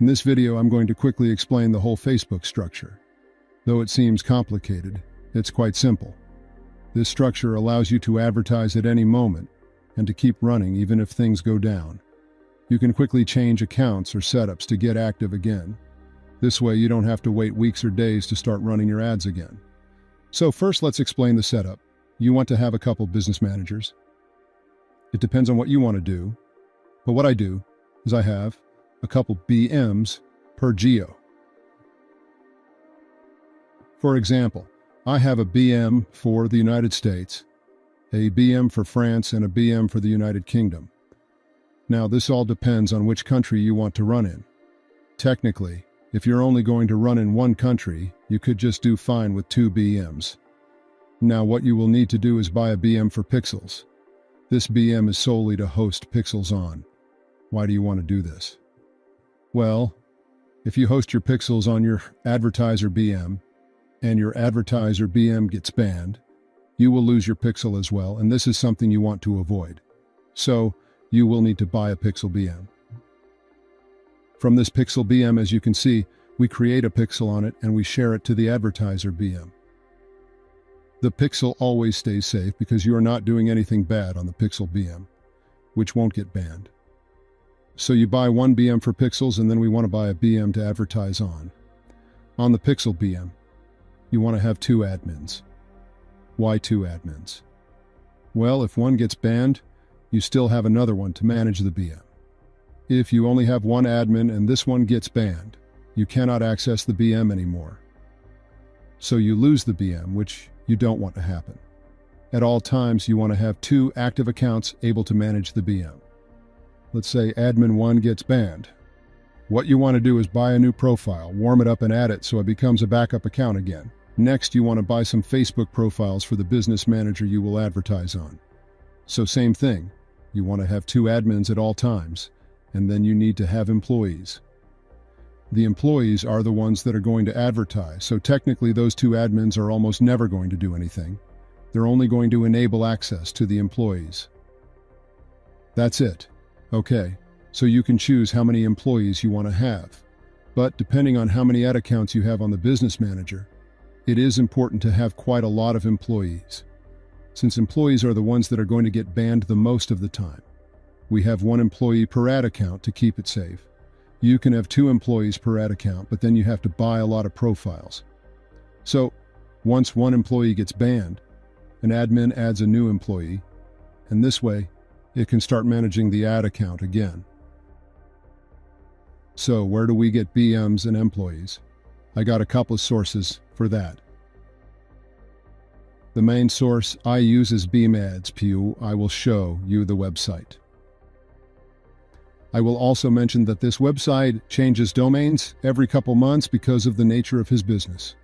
In this video, I'm going to quickly explain the whole Facebook structure. Though it seems complicated, it's quite simple. This structure allows you to advertise at any moment and to keep running even if things go down. You can quickly change accounts or setups to get active again. This way, you don't have to wait weeks or days to start running your ads again. So first, let's explain the setup. You want to have a couple business managers. It depends on what you want to do, but what I do is I have a couple BMs per geo. For example, I have a BM for the United States, a BM for France, and a BM for the United Kingdom. Now, this all depends on which country you want to run in. Technically, if you're only going to run in one country, you could just do fine with 2 BMs. Now, what you will need to do is buy a BM for Pixels. This BM is solely to host Pixels on. Why do you want to do this? Well, if you host your Pixels on your advertiser BM, and your advertiser BM gets banned, you will lose your Pixel as well, and this is something you want to avoid. So, you will need to buy a Pixel BM. From this Pixel BM, as you can see, we create a Pixel on it and we share it to the advertiser BM. The Pixel always stays safe because you are not doing anything bad on the Pixel BM, which won't get banned. So you buy one BM for Pixels, and then we want to buy a BM to advertise on. On the Pixel BM, you want to have 2 admins. Why 2 admins? Well, if one gets banned, you still have another one to manage the BM. If you only have one admin and this one gets banned, you cannot access the BM anymore. So you lose the BM, which you don't want to happen. At all times, you want to have 2 active accounts able to manage the BM. Let's say admin 1 gets banned. What you want to do is buy a new profile, warm it up and add it so it becomes a backup account again. Next, you want to buy some Facebook profiles for the business manager you will advertise on. So same thing, you want to have 2 admins at all times, and then you need to have employees. The employees are the ones that are going to advertise, so technically those 2 admins are almost never going to do anything. They're only going to enable access to the employees. That's it. Okay, so you can choose how many employees you want to have. But depending on how many ad accounts you have on the business manager, it is important to have quite a lot of employees. Since employees are the ones that are going to get banned the most of the time, we have 1 employee per ad account to keep it safe. You can have 2 employees per ad account, but then you have to buy a lot of profiles. So, once 1 employee gets banned, an admin adds a new employee, and this way, it can start managing the ad account again. So, where do we get BMs and employees? I got a couple of sources for that. The main source I use is BeamAds.pu. I will show you the website. I will also mention that this website changes domains every couple months because of the nature of his business.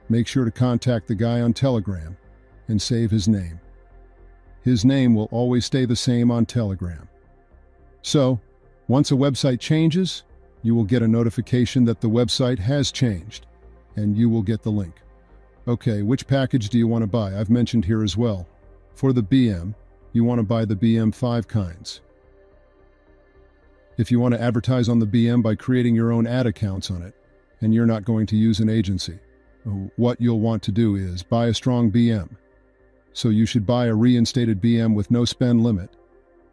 Make sure to contact the guy on Telegram and save his name. His name will always stay the same on Telegram. So, once a website changes, you will get a notification that the website has changed, and you will get the link. Okay, which package do you want to buy? I've mentioned here as well. For the BM, you want to buy the BM 5 kinds. If you want to advertise on the BM by creating your own ad accounts on it, and you're not going to use an agency, what you'll want to do is buy a strong BM. So you should buy a reinstated BM with no spend limit.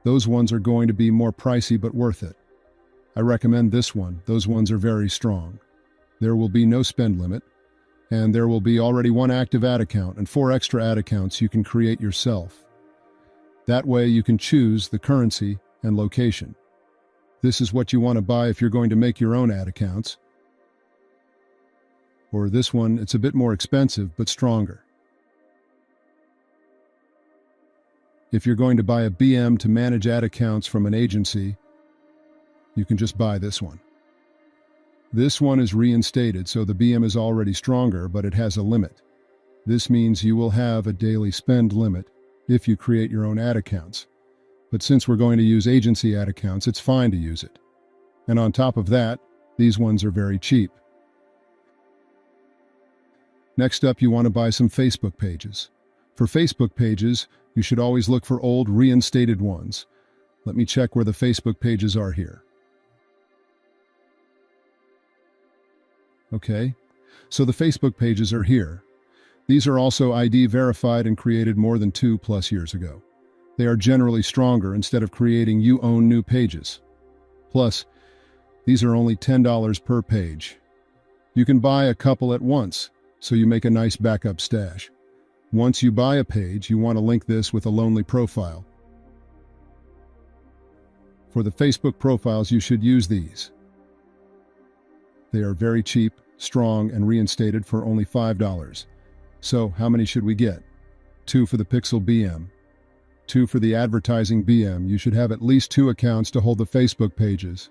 Those ones are going to be more pricey but worth it. I recommend this one. Those ones are very strong. There will be no spend limit, and there will be already 1 active ad account and 4 extra ad accounts you can create yourself. That way you can choose the currency and location. This is what you want to buy if you're going to make your own ad accounts. Or this one, it's a bit more expensive but stronger. If you're going to buy a BM to manage ad accounts from an agency, you can just buy this one. This one is reinstated, so the BM is already stronger, but it has a limit. This means you will have a daily spend limit if you create your own ad accounts. But since we're going to use agency ad accounts, it's fine to use it. And on top of that, these ones are very cheap. Next up, you want to buy some Facebook pages. For Facebook pages, you should always look for old reinstated ones. Let me check where the Facebook pages are here. Okay? So the Facebook pages are here. These are also ID verified and created more than 2+ years ago. They are generally stronger instead of creating you own new pages. Plus, these are only $10 per page. You can buy a couple at once, so you make a nice backup stash. Once you buy a page, you want to link this with a Lonely profile. For the Facebook profiles, you should use these. They are very cheap, strong, and reinstated for only $5. So, how many should we get? 2 for the Pixel BM. 2 for the advertising BM. You should have at least 2 accounts to hold the Facebook pages,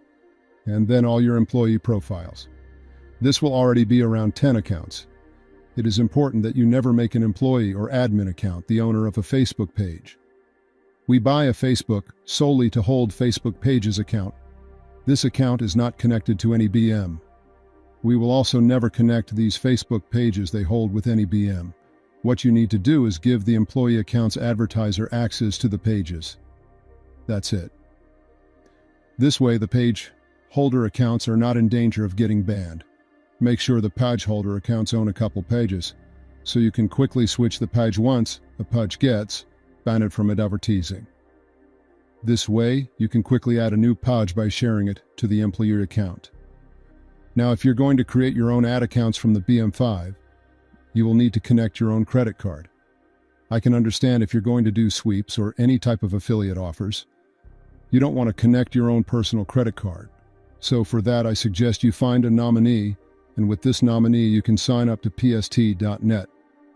and then all your employee profiles. This will already be around 10 accounts. It is important that you never make an employee or admin account the owner of a Facebook page. We buy a Facebook solely to hold Facebook pages account. This account is not connected to any BM. We will also never connect these Facebook pages they hold with any BM. What you need to do is give the employee account's advertiser access to the pages. That's it. This way, the page holder accounts are not in danger of getting banned. Make sure the page holder accounts own a couple pages, so you can quickly switch the page once a page gets banned from advertising. This way, you can quickly add a new page by sharing it to the employee account. Now, if you're going to create your own ad accounts from the BM5, you will need to connect your own credit card. I can understand if you're going to do sweeps or any type of affiliate offers. You don't want to connect your own personal credit card. So for that, I suggest you find a nominee, and with this nominee, you can sign up to PST.net,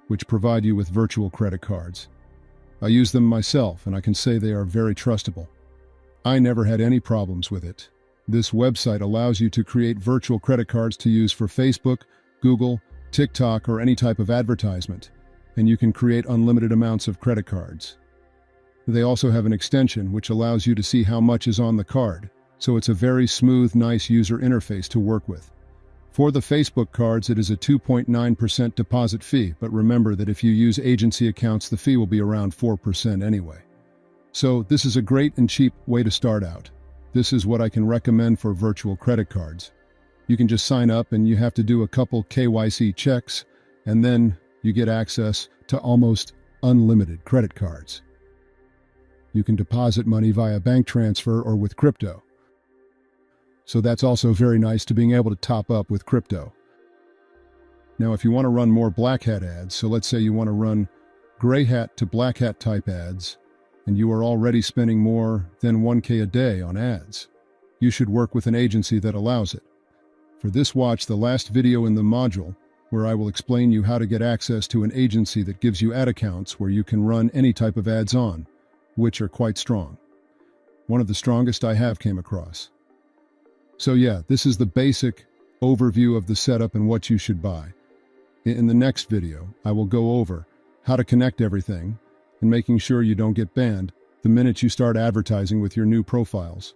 which provide you with virtual credit cards. I use them myself, and I can say they are very trustable. I never had any problems with it. This website allows you to create virtual credit cards to use for Facebook, Google, TikTok, or any type of advertisement, and you can create unlimited amounts of credit cards. They also have an extension which allows you to see how much is on the card, so it's a very smooth, nice user interface to work with. For the Facebook cards, it is a 2.9% deposit fee, but remember that if you use agency accounts, the fee will be around 4% anyway. So this is a great and cheap way to start out. This is what I can recommend for virtual credit cards. You can just sign up and you have to do a couple KYC checks, and then you get access to almost unlimited credit cards. You can deposit money via bank transfer or with crypto. So that's also very nice to being able to top up with crypto. Now, if you want to run more black hat ads, so let's say you want to run gray hat to black hat type ads, and you are already spending more than 1K a day on ads, you should work with an agency that allows it. For this, watch the last video in the module where I will explain you how to get access to an agency that gives you ad accounts where you can run any type of ads on, which are quite strong. One of the strongest I have came across. So yeah, this is the basic overview of the setup and what you should buy. In the next video, I will go over how to connect everything and making sure you don't get banned the minute you start advertising with your new profiles.